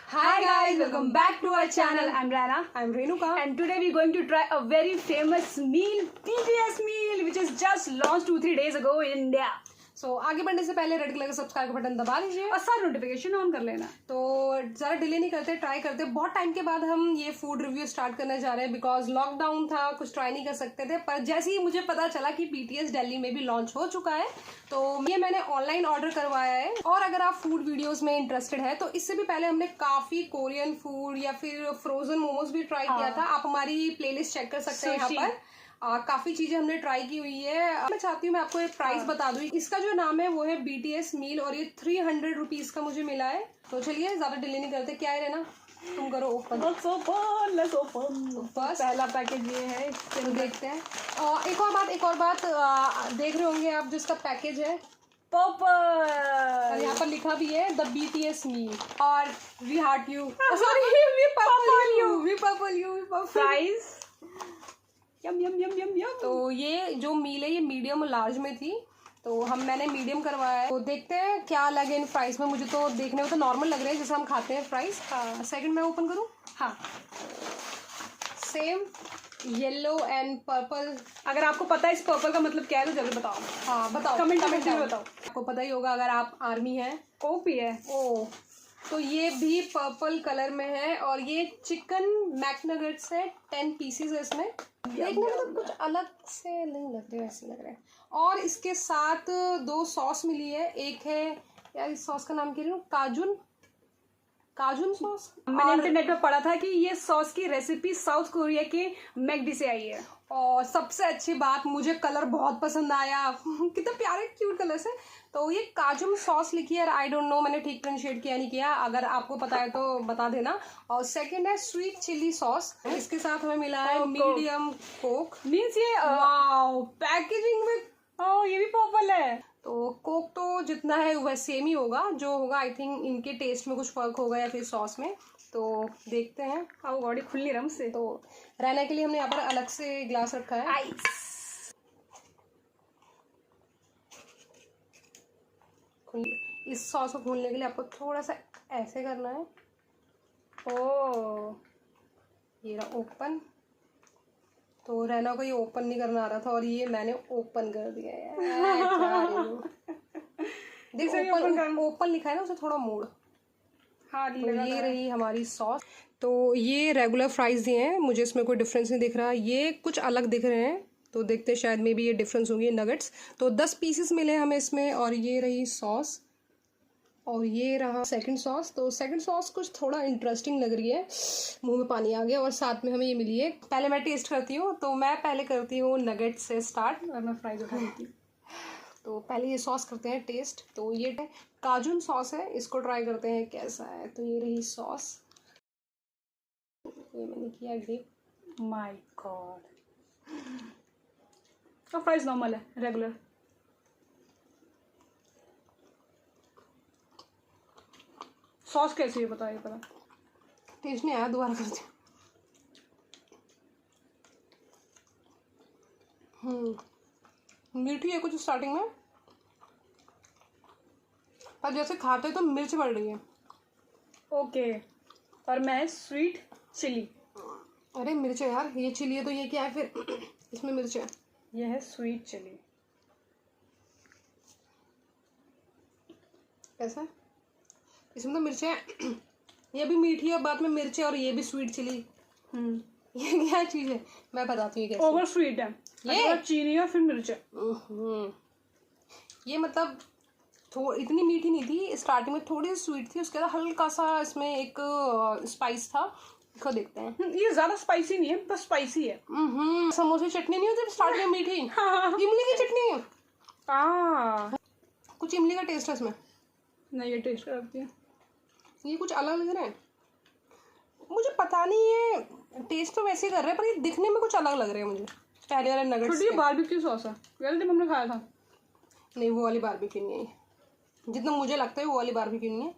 Hi guys, welcome back to our channel. I'm Rana. I'm Renuka. And today we're going to try a very famous meal, BTS meal, which is just launched 2-3 days ago in India. So आगे बढ़ने से पहले red colour का subscribe का button दबा लीजिए और सारा नोटिफिकेशन ऑन कर लेना। तो ज़्यादा डिले नहीं करते, ट्राई करते। बहुत टाइम के बाद हम ये फूड रिव्यू स्टार्ट करने जा रहे हैं बिकॉज लॉकडाउन था, कुछ ट्राई नहीं कर सकते थे। पर जैसे ही मुझे पता चला कि BTS दिल्ली में भी लॉन्च हो चुका है तो ये मैंने ऑनलाइन ऑर्डर करवाया है। और अगर आप फूड वीडियोस में इंटरेस्टेड है तो इससे भी पहले हमने काफ़ी कोरियन फूड या फिर फ्रोजन मोमोज भी ट्राई किया था। आप हमारी प्लेलिस्ट चेक कर सकते हैं यहाँ पर। काफी चीजें हमने ट्राई की हुई है। मैं चाहती हूँ मैं आपको एक प्राइस बता दूँ। इसका जो नाम है वो है BTS मील और ये 300 रुपीज का मुझे मिला है। तो चलिए ज्यादा डिले नहीं करते, क्या है ना, तुम करो ओपन। फर्स्ट पहला पैकेज ये है, चलो देखते हैं। एक और बात देख रहे होंगे आप, जिसका पैकेज है पर्पल, यहाँ पर लिखा भी है द BTS मील और we heart you, sorry we purple you price yum yum yum yum yum. तो ये जो मील है ये मीडियम लार्ज में थी, तो मैंने मीडियम करवाया है। तो देखते हैं क्या लगे इन फ्राइज में। मुझे तो देखने में तो नॉर्मल लग रहे हैं जैसे हम खाते हैं फ्राइज। सेकंड मैं ओपन करूँ? हाँ, सेम येलो एंड पर्पल। अगर आपको पता है इस पर्पल का मतलब क्या है तो जल्दी बताओ। हाँ बताओ, कमेंट में बताओ। आपको पता ही होगा अगर आप आर्मी हैं। ओपी है। ओ, तो ये भी पर्पल कलर में है और ये चिकन मैकनगेट्स है, 10 पीसेस है इसमें। देखने में तो कुछ अलग से नहीं लग रहे, ऐसे लग रहे हैं। और इसके साथ 2 सॉस मिली है। एक है यार, इस सॉस का नाम कह रही हूँ, काजुन सॉस। मैंने इंटरनेट पे पढ़ा था कि ये सॉस की रेसिपी साउथ कोरिया के मैकडी से आई है। और सबसे अच्छी बात, मुझे कलर बहुत पसंद आया कितना प्यारे क्यूट कलर से। तो ये काजुम सॉस लिखी है, आई डोंट नो मैंने ठीक प्रोनाउंशिएट किया नहीं किया, अगर आपको पता है तो बता देना। और सेकंड है स्वीट चिली सॉस। इसके साथ हमें मिला है मीडियम कोक। मीन्स ये वाओ, पैकेजिंग में ये भी पर्पल है। तो कोक तो जितना है वह सेम ही होगा, जो होगा आई थिंक इनके टेस्ट में कुछ फर्क होगा या फिर सॉस में। तो देखते हैं। अब गाड़ी खुल नहीं रहा मुझसे। तो रहने के लिए हमने यहाँ पर अलग से ग्लास रखा है। आइस इस सॉस को खोलने के लिए आपको थोड़ा सा ऐसे करना है। ओ, ये रहा ओपन। तो रहना को ये ओपन नहीं करना आ रहा था और ये मैंने ओपन कर दिया है। देख ओपन लिखा है ना, उसे थोड़ा मोड़। हाँ, तो ये रही हमारी सॉस। तो ये रेगुलर फ्राइज दिए हैं, मुझे इसमें कोई डिफरेंस नहीं दिख रहा। ये कुछ अलग दिख रहे हैं, तो देखते हैं शायद में भी ये डिफरेंस होंगी। नगेट्स तो 10 पीसेस मिले हमें इसमें। और ये रही सॉस और ये रहा सेकंड सॉस। तो सेकंड सॉस कुछ थोड़ा इंटरेस्टिंग लग रही है, मुंह में पानी आ गया। और साथ में हमें ये मिली है। पहले मैं टेस्ट करती हूँ, तो मैं पहले करती हूँ नगेट्स से स्टार्ट और मैं फ्राइज उठा देती हूँ। तो पहले ये सॉस करते हैं टेस्ट। तो ये काजुन सॉस है, इसको ट्राई करते हैं कैसा है। तो ये रही सॉस, ये मैंने किया डिप। माय गॉड, तो प्राइस नॉर्मल है, रेगुलर। सॉस कैसी है बताइए पता। टेस्ट नहीं आया, दोबारा करती हूँ। मीठी है कुछ स्टार्टिंग में, पर जैसे खाते तो मिर्च बढ़ रही है। ओके, और मैं स्वीट चिली। अरे मिर्च है यार, ये चिली है तो ये क्या है फिर? इसमें मिर्च है। यह है स्वीट चिली। कैसा? इसमें तो मिर्च है। ये भी मीठी है, बाद में मिर्च है और ये भी स्वीट चिली। ये क्या चीज़ है? मैं बताती हूँ कैसे। ओवर स्वीट है ये, चीनी है फिर मिर्च है। ये मतलब इतनी मीठी नहीं थी, स्टार्टिंग में थोड़ी स्वीट थी, उसके बाद हल्का सा इसमें एक स्पाइस था। इसको देखते हैं। ये ज्यादा स्पाइसी नहीं है, बस स्पाइसी है। समोसे चटनी नहीं होती स्टार्टिंग में मीठी, इमली की चटनी। कुछ इमली का टेस्ट है इसमें। नहीं, ये टेस्ट करती है। ये कुछ अलग लग रहा है, मुझे पता नहीं है। टेस्ट तो वैसे ही कर रहे हैं पर ये दिखने में कुछ अलग लग रहे हैं मुझे। पहले वाले नगेट्स ये बारबेक्यू सॉस है, पहले दिन हमने खाया था। नहीं, वो वाली बारबेक्यू नहीं है, जितना मुझे लगता है वो वाली बारबेक्यू नहीं है।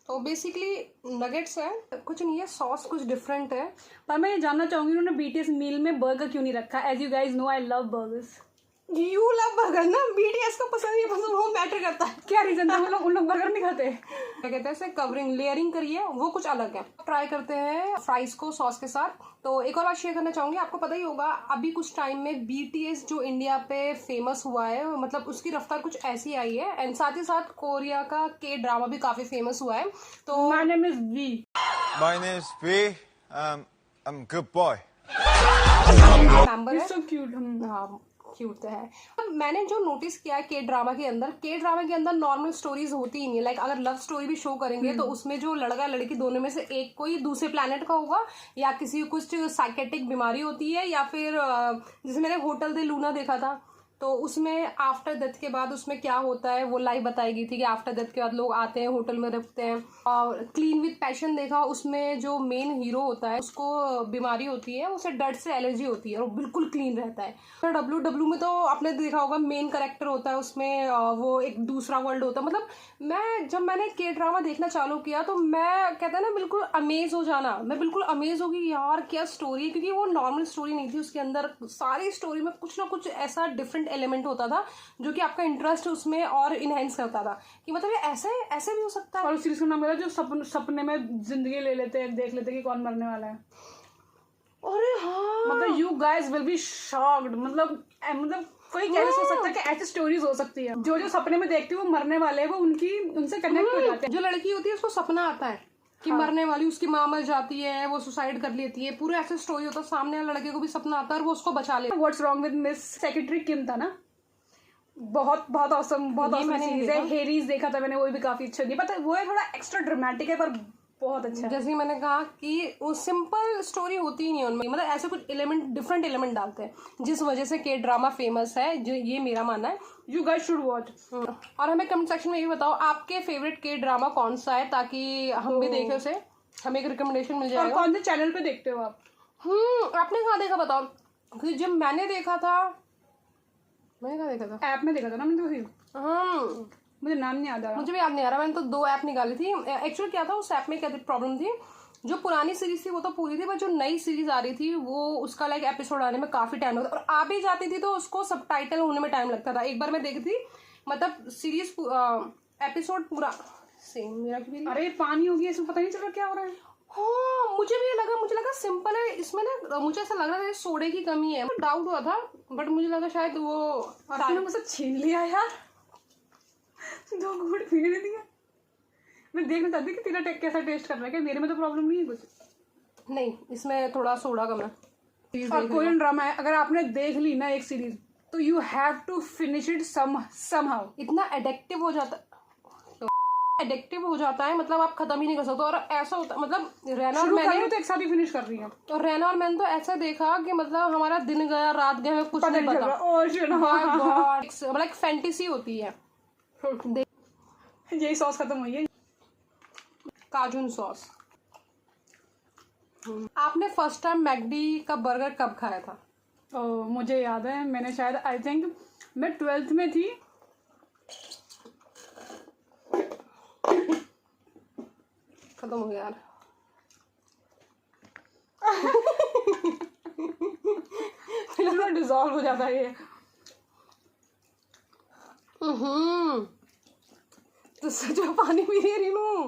तो बेसिकली नगेट्स है, कुछ नहीं है, सॉस कुछ डिफरेंट है। पर मैं ये जानना चाहूंगी उन्होंने BTS मील में बर्गर क्यों नहीं रखा। As you guys know I love burgers. You love burger ना, BTS को पसंद नहीं पसंद वो मैटर करता है। क्या रीजन था, उन लोग बर्गर नहीं खाते? क्या कहते हैं इसे, कवरिंग लेयरिंग करी है, वो कुछ अलग है। ट्राई करते हैं फ्राइज को सॉस के साथ। तो एक और बात शेयर करना चाहूंगी, आपको पता ही होगा अभी कुछ टाइम में BTS जो इंडिया पे फेमस हुआ है, मतलब उसकी रफ्तार कुछ ऐसी आई है। एंड साथ ही साथ कोरिया का K-ड्रामा भी काफी फेमस हुआ है। तो My name is V. My name's V. I'm a good boy. Member है। So cute. हाँ क्यूट तो है। अब मैंने जो नोटिस किया है K-ड्रामा के अंदर नॉर्मल स्टोरीज होती ही नहीं। लाइक अगर लव स्टोरी भी शो करेंगे तो उसमें जो लड़का लड़की दोनों में से एक कोई दूसरे प्लेनेट का होगा, या किसी को कुछ साइकेट्रिक बीमारी होती है, या फिर जैसे मैंने होटल दे लूना देखा था, तो उसमें आफ्टर डेथ के बाद उसमें क्या होता है वो लाइव बताई गई थी कि आफ्टर डेथ के बाद लोग आते हैं होटल में रुकते हैं। और क्लीन विद पैशन देखा, उसमें जो मेन हीरो होता है उसको बीमारी होती है, उसे डर्ट से एलर्जी होती है और वो बिल्कुल क्लीन रहता है। फिर WW में तो आपने देखा होगा मेन कैरेक्टर होता है उसमें, वो एक दूसरा वर्ल्ड होता है। मतलब जब मैंने K-ड्रामा देखना चालू किया तो मैं कहता है ना बिल्कुल अमेज हो जाना, मैं बिल्कुल अमेज हो गई यार क्या स्टोरी है, क्योंकि वो नॉर्मल स्टोरी नहीं थी। उसके अंदर सारी स्टोरी में कुछ ना कुछ ऐसा डिफरेंट एलिमेंट होता था जो कि आपका इंटरेस्ट उसमें और इनहेंस करता था कि मतलब ये ऐसे भी हो सकता है। और सीरीज का नाम है जो सपने में जिंदगी ले लेते हैं, देख लेते हैं कि कौन मरने वाला है। अरे हाँ, मतलब you guys will be shocked. मतलब कोई कैसे सोच सकता है कि ऐसी स्टोरीज हो सकती है। जो सपने में देखती है वो मरने वाले हैं, वो उनसे कनेक्ट हो जाते हैं। जो लड़की होती है उसको सपना आता है कि मरने वाली, उसकी माँ मर जाती है, वो सुसाइड कर लेती है, पूरा ऐसे स्टोरी होता है। सामने वाले लड़के को भी सपना आता है और वो उसको बचा लेता है। What's wrong with miss secretary Kim था ना, बहुत ऑसम चीज है। हेरीज देखा था मैंने, वो भी काफी अच्छा नहीं पता, वो है थोड़ा एक्स्ट्रा ड्रामेटिक है पर बहुत अच्छा है। जैसे मैंने कहा कि वो सिंपल स्टोरी होती ही नहीं उनमें, मतलब ऐसे कुछ डिफरेंट एलिमेंट डालते हैं जिस वजह से K-ड्रामा फेमस है, जो ये मेरा मानना है। You guys should watch. और हमें कमेंट सेक्शन में ये बताओ आपके फेवरेट K-ड्रामा कौन सा है, ताकि हम भी देखें उसे, हमें एक रिकमेंडेशन मिल और जाएगा। कौन से चैनल पे देखते हो आप? आपने कहाँ देखा बताओ, क्योंकि जब मैंने देखा था, मैंने कहाँ देखा था, ऐप में देखा था ना मैंने तो। मुझे नाम नहीं याद आ रहा। मुझे भी याद नहीं आ रहा। मैंने तो 2 ऐप निकाली थी। एक्चुअली क्या था उस ऐप में, क्या प्रॉब्लम थी, जो पुरानी सीरीज थी वो तो पूरी थी, पर जो नई सीरीज आ रही थी वो उसका लाइक एपिसोड आने में काफी टाइम लगता, और आ भी जाती थी तो उसको सबटाइटल होने में टाइम लगता था। एक बार मैं देखी थी, मतलब सीरीज एपिसोड पूरा सेम मेरा भी। अरे पानी हो गया, इसमें पता नहीं चल रहा क्या हो रहा है। हाँ मुझे भी लगा, मुझे लगा सिंपल है इसमें ना, मुझे ऐसा लग रहा था सोडे की कमी है, डाउट हुआ था, बट मुझे लगा शायद वो आपने मुझसे छीन लिया यार। 2 घूंट पी नहीं दिया। मैं देखना चाहती कि तेरा कैसा टेस्ट कर रहा है, क्या मेरे में तो प्रॉब्लम नहीं है कुछ। नहीं, इसमें थोड़ा सोडा कम है। और कोरियन ड्रामा है, अगर आपने देख ली ना एक सीरीज तो you have to finish it somehow. इतना एडिक्टिव हो जाता है, मतलब आप खत्म ही नहीं कर सकते। और ऐसा होता, मतलब रैना और मैंने तो एक साथ ही फिनिश कर रही है। और रैना और मैंने तो ऐसा देखा कि मतलब हमारा दिन गया रात गया, हमें कुछ नहीं पता। मतलब एक फैंटेसी होती है। यही सॉस खत्म हुई है, काजून सॉस। आपने फर्स्ट टाइम मैकडी का बर्गर कब खाया था? मुझे याद है, मैंने शायद आई थिंक मैं 12th में थी। खत्म हो गया यार। डिजॉल्व हो जाता है ये। तो जो पानी पी रही है रीनू।